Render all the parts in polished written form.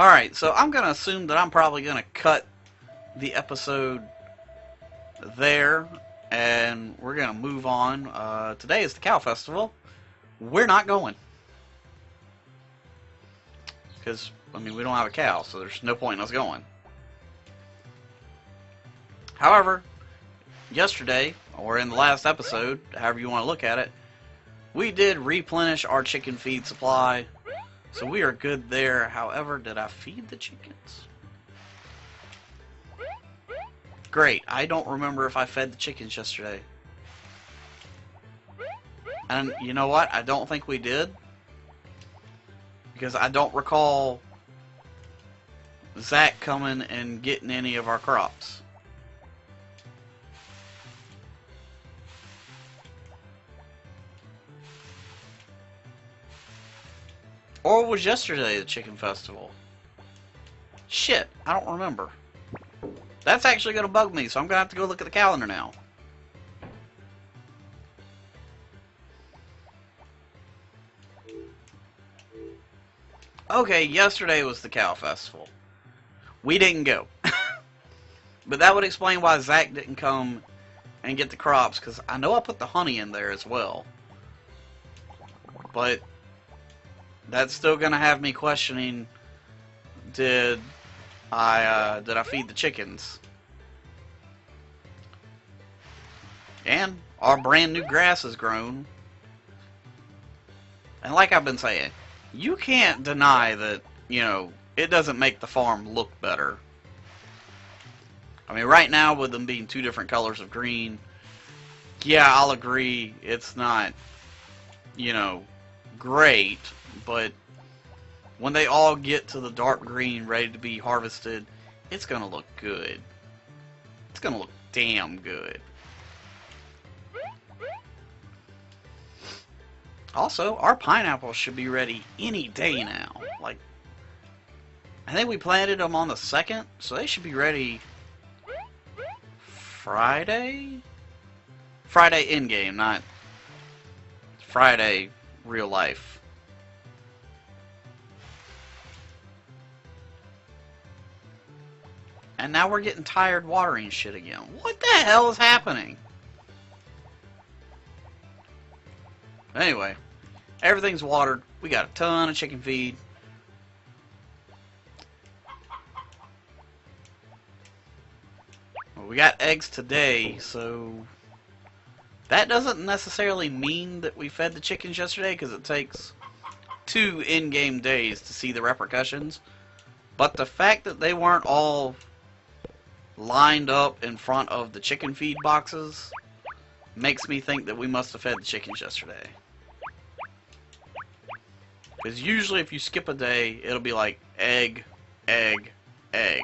Alright, so I'm going to assume that I'm probably going to cut the episode there, and we're going to move on. Today is the Cow Festival. We're not going. Because, I mean, we don't have a cow, so there's no point in us going. However, yesterday, or in the last episode, however you want to look at it, we did replenish our chicken feed supply, so we are good there. However, did I feed the chickens? Great, I don't remember if I fed the chickens yesterday. And you know what? I don't think we did. Because I don't recall Zach coming and getting any of our crops. Or was yesterday the chicken festival? Shit, I don't remember. That's actually going to bug me, so I'm going to have to go look at the calendar now. Okay, yesterday was the cow festival. We didn't go. But that would explain why Zach didn't come and get the crops, because I know I put the honey in there as well. But that's still going to have me questioning, did I feed the chickens? And our brand new grass has grown. And like I've been saying, you can't deny that, you know, it doesn't make the farm look better. I mean, right now with them being two different colors of green, yeah, I'll agree it's not, you know, great, but when they all get to the dark green ready to be harvested, it's gonna look good. It's gonna look damn good. Also, our pineapples should be ready any day now. Like, I think we planted them on the 2nd, so they should be ready Friday? Friday in-game, not Friday real life. And now we're getting tired watering shit again. What the hell is happening? Anyway, everything's watered. We got a ton of chicken feed. Well, we got eggs today, so that doesn't necessarily mean that we fed the chickens yesterday, because it takes 2 in-game days to see the repercussions. But the fact that they weren't all lined up in front of the chicken feed boxes makes me think that we must have fed the chickens yesterday. Because usually if you skip a day, it'll be like egg, egg, egg.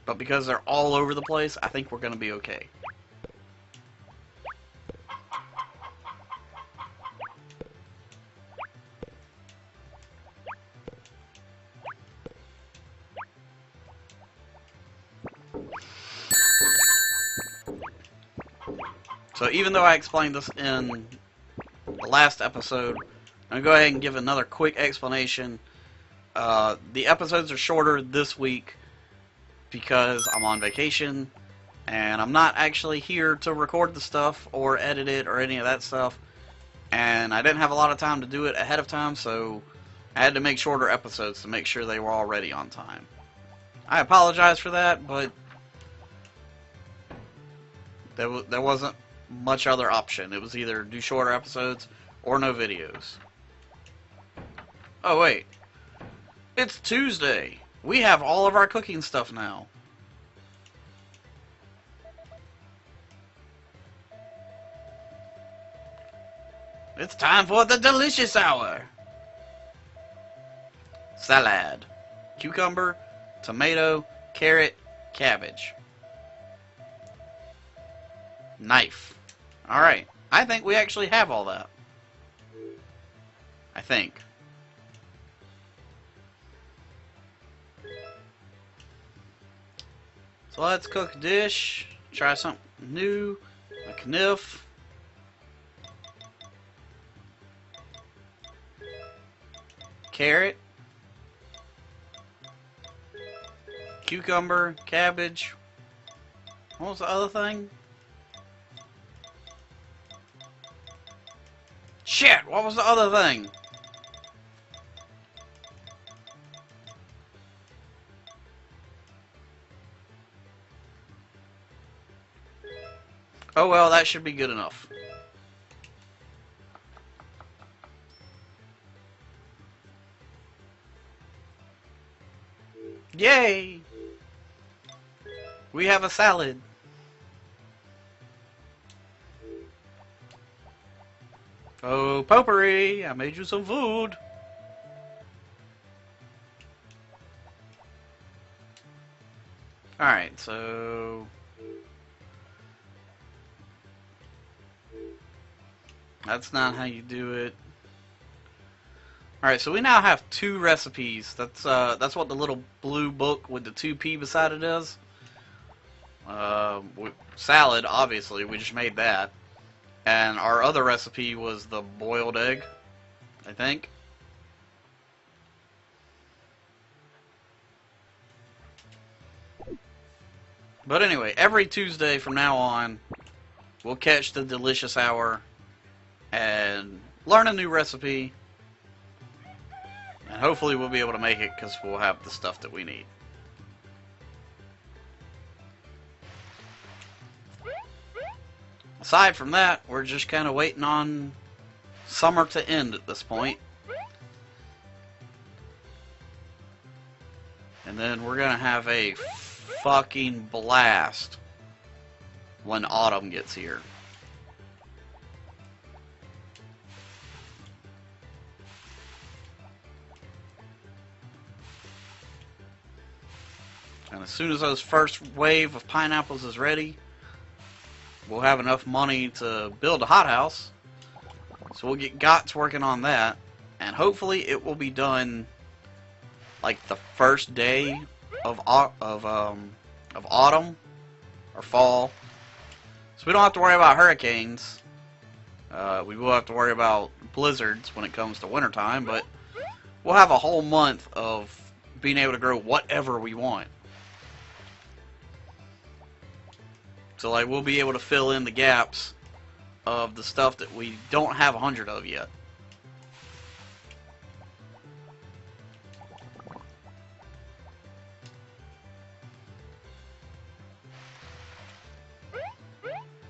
But because they're all over the place, I think we're going to be okay. So even though I explained this in the last episode, I'm going to go ahead and give another quick explanation. The episodes are shorter this week because I'm on vacation and I'm not actually here to record the stuff or edit it or any of that stuff, and I didn't have a lot of time to do it ahead of time, so I had to make shorter episodes to make sure they were all ready on time. I apologize for that, but there wasn't much other option. It was either do shorter episodes or no videos. Oh wait, it's Tuesday. We have all of our cooking stuff now. It's time for the delicious hour. Salad. Cucumber, tomato, carrot, cabbage. Knife. Alright, I think we actually have all that. I think. So let's cook a dish, try something new, a kniff. carrot, cucumber, cabbage. What was the other thing? Shit, what was the other thing? Oh well, that should be good enough. Yay! We have a salad. Oh, potpourri! I made you some food. Alright, so... that's not how you do it. Alright, so we now have 2 recipes. That's what the little blue book with the 2P beside it is. Salad, obviously, we just made that. And our other recipe was the boiled egg, I think. But anyway, every Tuesday from now on, we'll catch the delicious hour and learn a new recipe. And hopefully we'll be able to make it because we'll have the stuff that we need. Aside from that, we're just kind of waiting on summer to end at this point. And then we're going to have a fucking blast when autumn gets here. And as soon as those first wave of pineapples is ready, we'll have enough money to build a hothouse. So we'll get GOTS working on that. And hopefully it will be done like the first day of autumn or fall. So we don't have to worry about hurricanes. We will have to worry about blizzards when it comes to wintertime, but we'll have a whole month of being able to grow whatever we want. So like we'll be able to fill in the gaps of the stuff that we don't have 100 of yet.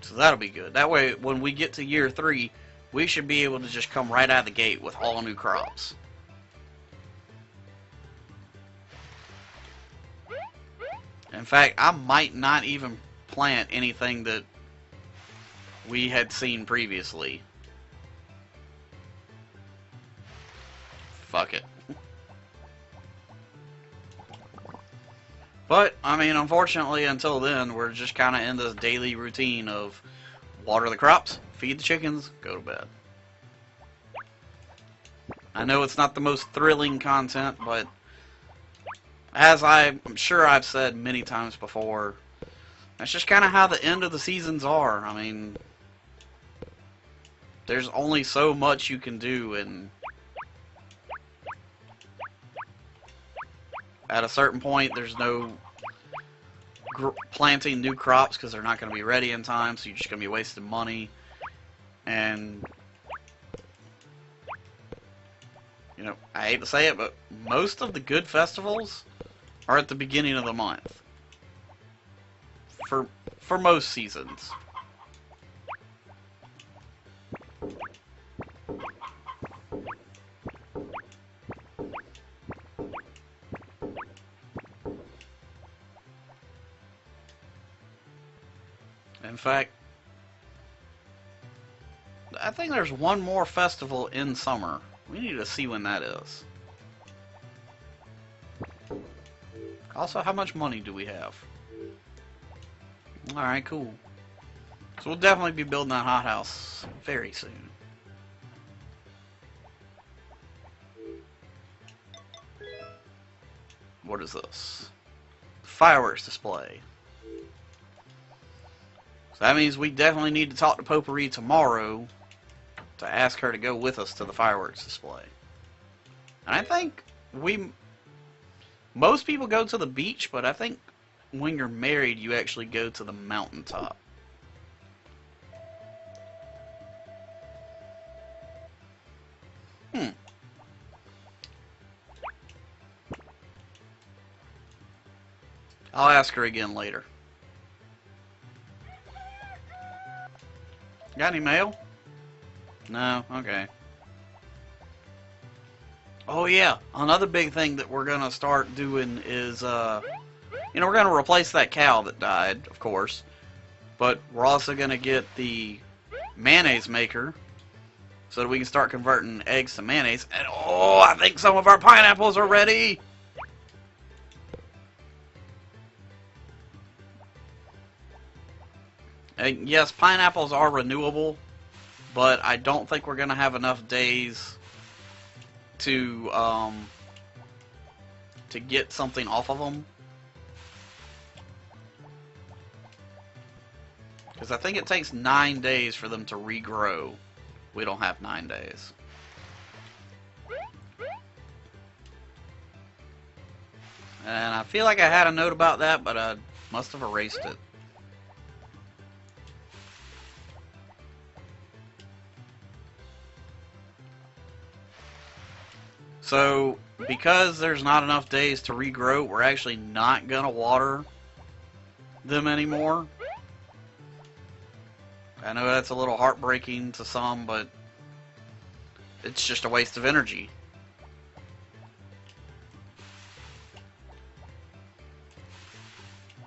So that'll be good. That way when we get to year 3, we should be able to just come right out of the gate with all new crops. In fact, I might not even plant anything that we had seen previously. Fuck it. But, I mean, unfortunately, until then, we're just kind of in this daily routine of water the crops, feed the chickens, go to bed. I know it's not the most thrilling content, but as I'm sure I've said many times before, that's just kind of how the end of the seasons are. I mean, there's only so much you can do, and at a certain point, there's no planting new crops because they're not going to be ready in time, so you're just going to be wasting money. And, you know, I hate to say it, but most of the good festivals are at the beginning of the month. For most seasons. In fact, I think there's one more festival in summer. We need to see when that is. Also, how much money do we have? Alright, cool. So we'll definitely be building that hothouse very soon. What is this? Fireworks display. So that means we definitely need to talk to Potpourri tomorrow to ask her to go with us to the fireworks display. And I think most people go to the beach, but I think when you're married, you actually go to the mountaintop. I'll ask her again later. Got any mail? No? Okay. Oh yeah, another big thing that we're gonna start doing is, you know, we're gonna replace that cow that died, of course. But we're also gonna get the mayonnaise maker so that we can start converting eggs to mayonnaise. And oh, I think some of our pineapples are ready! And yes, pineapples are renewable, but I don't think we're gonna have enough days to get something off of them. Because I think it takes 9 days for them to regrow. We don't have 9 days. And I feel like I had a note about that, but I must have erased it. So, because there's not enough days to regrow, we're actually not going to water them anymore. I know that's a little heartbreaking to some, but it's just a waste of energy.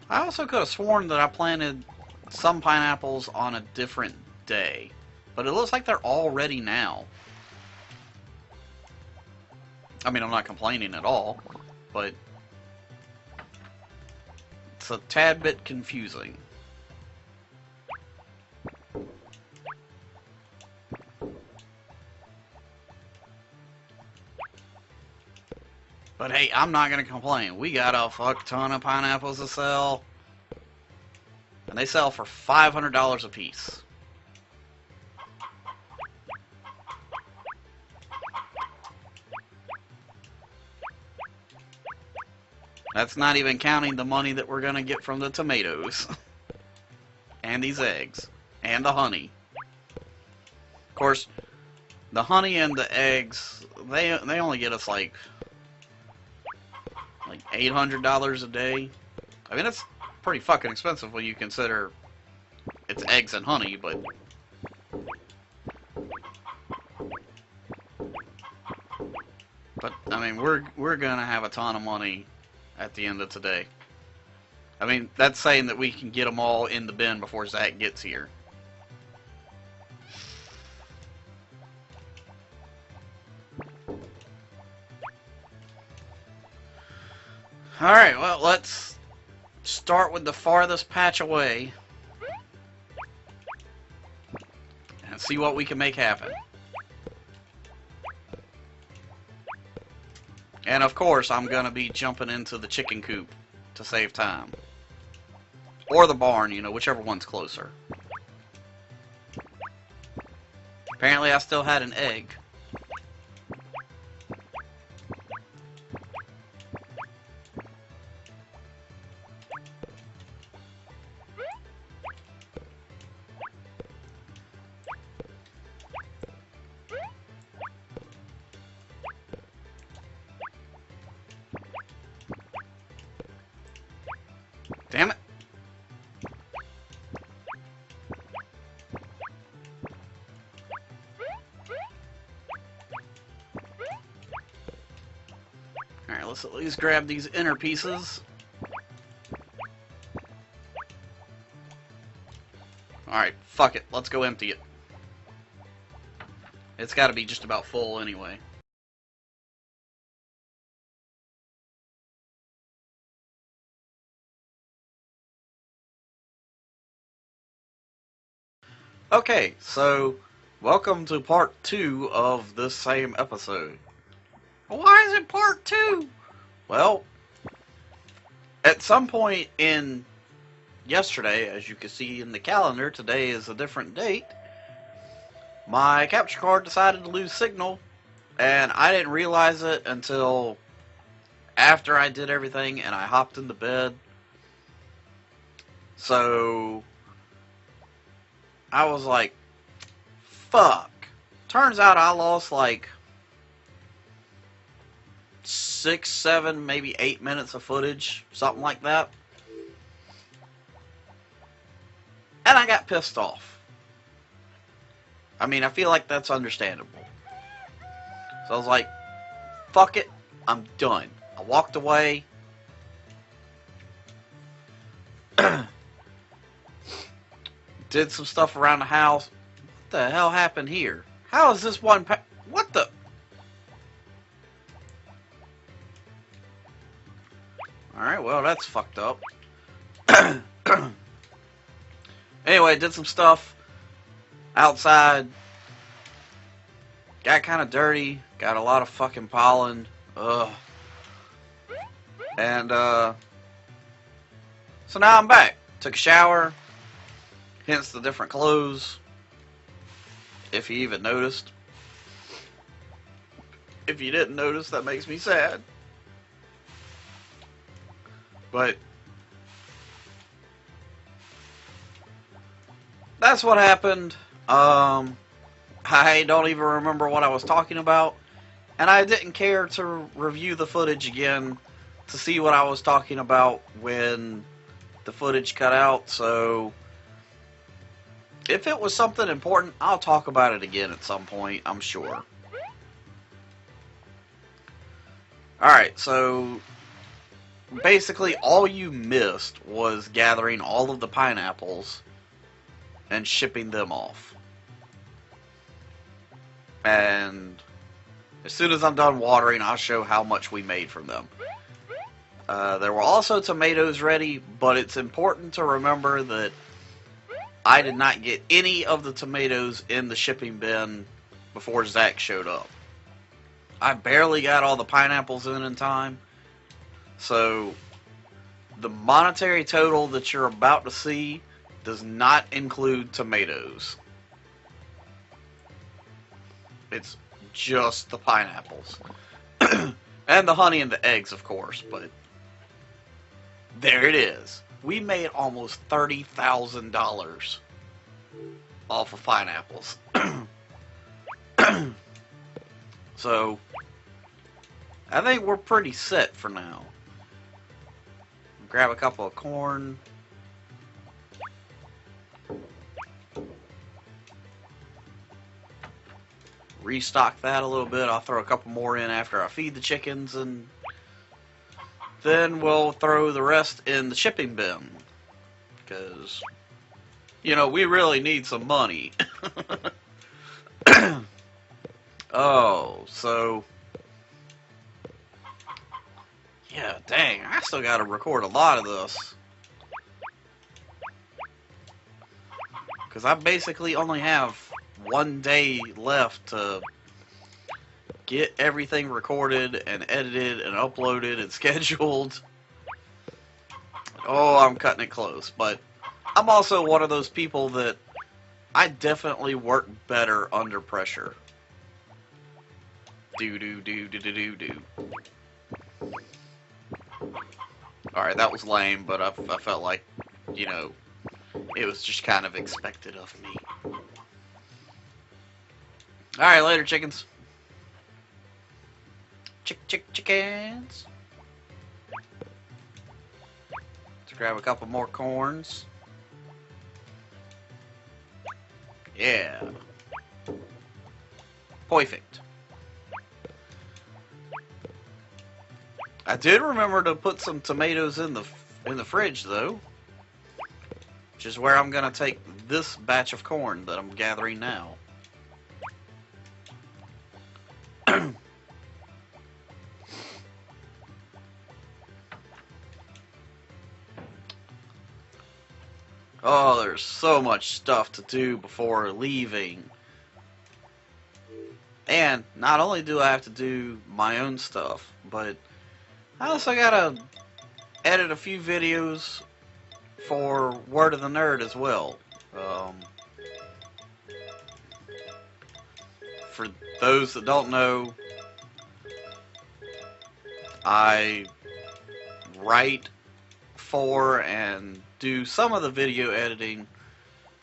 I also could have sworn that I planted some pineapples on a different day, but it looks like they're all ready now. I mean, I'm not complaining at all, but it's a tad bit confusing. But hey, I'm not going to complain. We got a fuck ton of pineapples to sell. And they sell for $500 a piece. That's not even counting the money that we're going to get from the tomatoes. And these eggs. And the honey. Of course, the honey and the eggs, they only get us like $800 a day. I mean, that's pretty fucking expensive when you consider it's eggs and honey, but I mean, we're gonna have a ton of money at the end of today. I mean, that's saying that we can get them all in the bin before Zach gets here. Alright, well, let's start with the farthest patch away and see what we can make happen. And of course, I'm going to be jumping into the chicken coop to save time. Or the barn, you know, whichever one's closer. Apparently I still had an egg. Damn it. Alright, let's at least grab these inner pieces. Alright, fuck it. Let's go empty it. It's gotta be just about full anyway. Okay, so welcome to part 2 of this same episode. Why is it part 2? Well, at some point in yesterday, as you can see in the calendar, today is a different date, my capture card decided to lose signal And I didn't realize it until after I did everything and I hopped into bed. So I was like, fuck. Turns out I lost like 6, 7, maybe 8 minutes of footage, something like that. And I got pissed off. I mean, I feel like that's understandable. So I was like, fuck it, I'm done. I walked away. Did some stuff around the house. What the hell happened here? How is this one what the? Alright, well, that's fucked up. Anyway, did some stuff outside. Got kind of dirty. Got a lot of fucking pollen. Ugh. And, so now I'm back. Took a shower. Hence the different clothes. If you even noticed. If you didn't notice, that makes me sad. But that's what happened. I don't even remember what I was talking about. And I didn't care to review the footage again to see what I was talking about when the footage cut out. So if it was something important, I'll talk about it again at some point, I'm sure. Alright, so basically all you missed was gathering all of the pineapples and shipping them off. And as soon as I'm done watering, I'll show how much we made from them. There were also tomatoes ready, but it's important to remember that I did not get any of the tomatoes in the shipping bin before Zach showed up. I barely got all the pineapples in time. So the monetary total that you're about to see does not include tomatoes. It's just the pineapples. And the honey and the eggs, of course, but there it is. We made almost $30,000 off of pineapples. So I think we're pretty set for now. Grab a couple of corn. Restock that a little bit. I'll throw a couple more in after I feed the chickens, and then we'll throw the rest in the shipping bin. Because, you know, we really need some money. Oh, so yeah, dang, I still gotta record a lot of this. Because I basically only have one day left to get everything recorded and edited and uploaded and scheduled. Oh, I'm cutting it close. But I'm also one of those people that I definitely work better under pressure. Do. Alright, that was lame, but I felt like, you know, it was just kind of expected of me. Alright, later, chickens. Chickens. Let's grab a couple more corns. Yeah. Perfect. I did remember to put some tomatoes in the fridge, though. Which is where I'm going to take this batch of corn that I'm gathering now. Oh, there's so much stuff to do before leaving. And not only do I have to do my own stuff, but I also gotta edit a few videos for Word of the Nerd as well. For those that don't know, I write for and do some of the video editing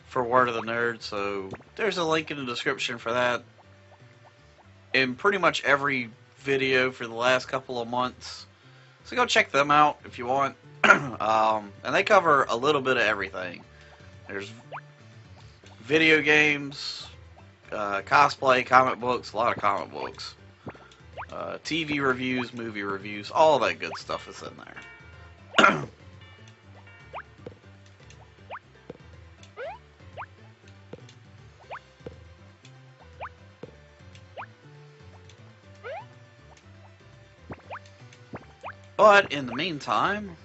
for Word of the Nerd, so there's a link in the description for that. In pretty much every video for the last couple of months, so go check them out if you want. And they cover a little bit of everything. There's video games, cosplay, comic books, a lot of comic books, TV reviews, movie reviews, all that good stuff is in there. But in the meantime,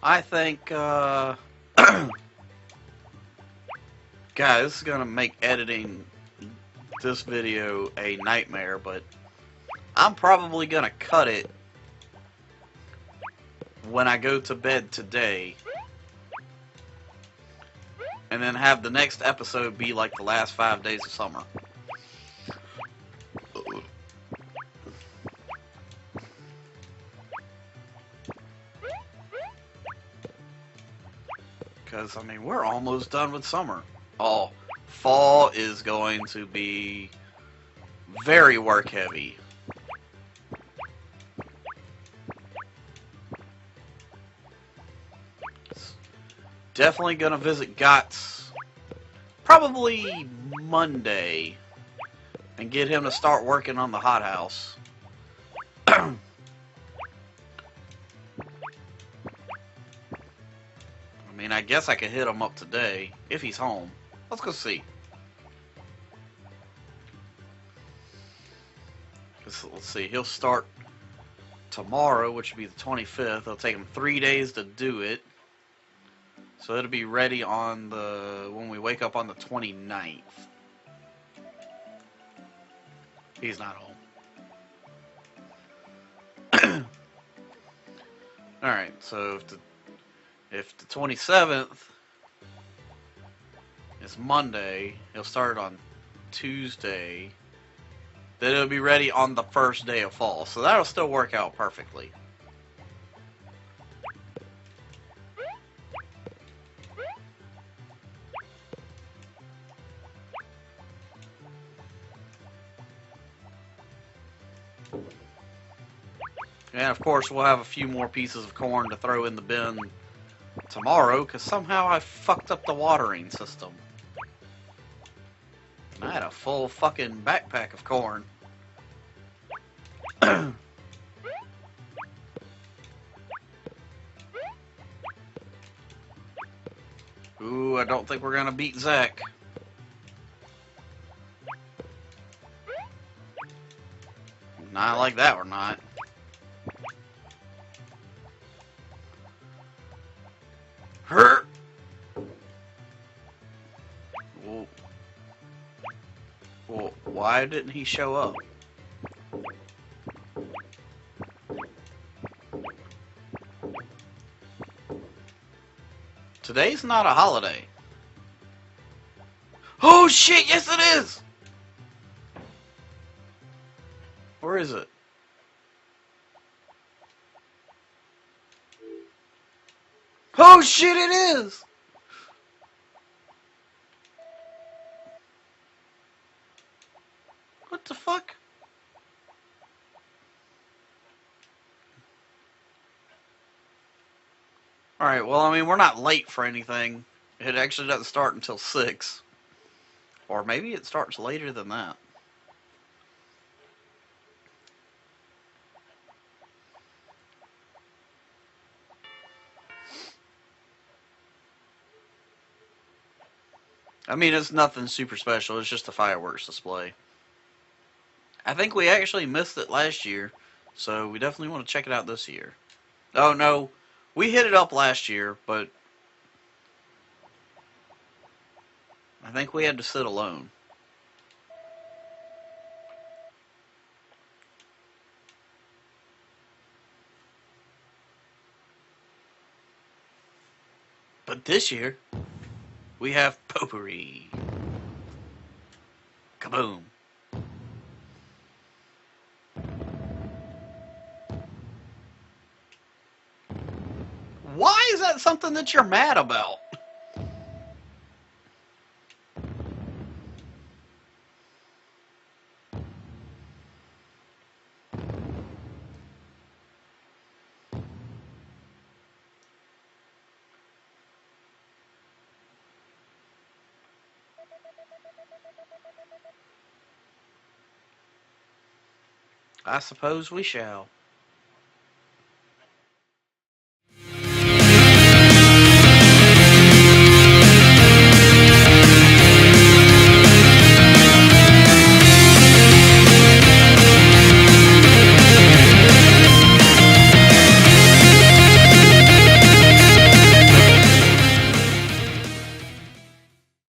I think, guys, this is going to make editing this video a nightmare, but I'm probably going to cut it when I go to bed today, and then have the next episode be like the last 5 days of summer. Because, I mean, we're almost done with summer. Oh, fall is going to be very work heavy. Definitely gonna visit Gott's probably Monday and get him to start working on the hothouse. I mean, I guess I could hit him up today if he's home. Let's go see. Let's see, he'll start tomorrow, which would be the 25th. It'll take him 3 days to do it. So it'll be ready on when we wake up on the 29th. He's not home. Alright, so if the 27th is Monday, he'll start on Tuesday. Then it'll be ready on the first day of fall. So that'll still work out perfectly. And of course, we'll have a few more pieces of corn to throw in the bin tomorrow, because somehow I fucked up the watering system. And I had a full fucking backpack of corn. Ooh, I don't think we're gonna beat Zach. Not like that, we're not. Hurt. Well, why didn't he show up? Today's not a holiday. Oh shit, yes it is! Where is it? Oh shit, it is! What the fuck? Alright, well, I mean, we're not late for anything. It actually doesn't start until 6. Or maybe it starts later than that. I mean, it's nothing super special. It's just a fireworks display. I think we actually missed it last year, so we definitely want to check it out this year. Oh, no. We hit it up last year, but I think we had to sit alone. But this year, we have potpourri. Kaboom. Why is that something that you're mad about? I suppose we shall.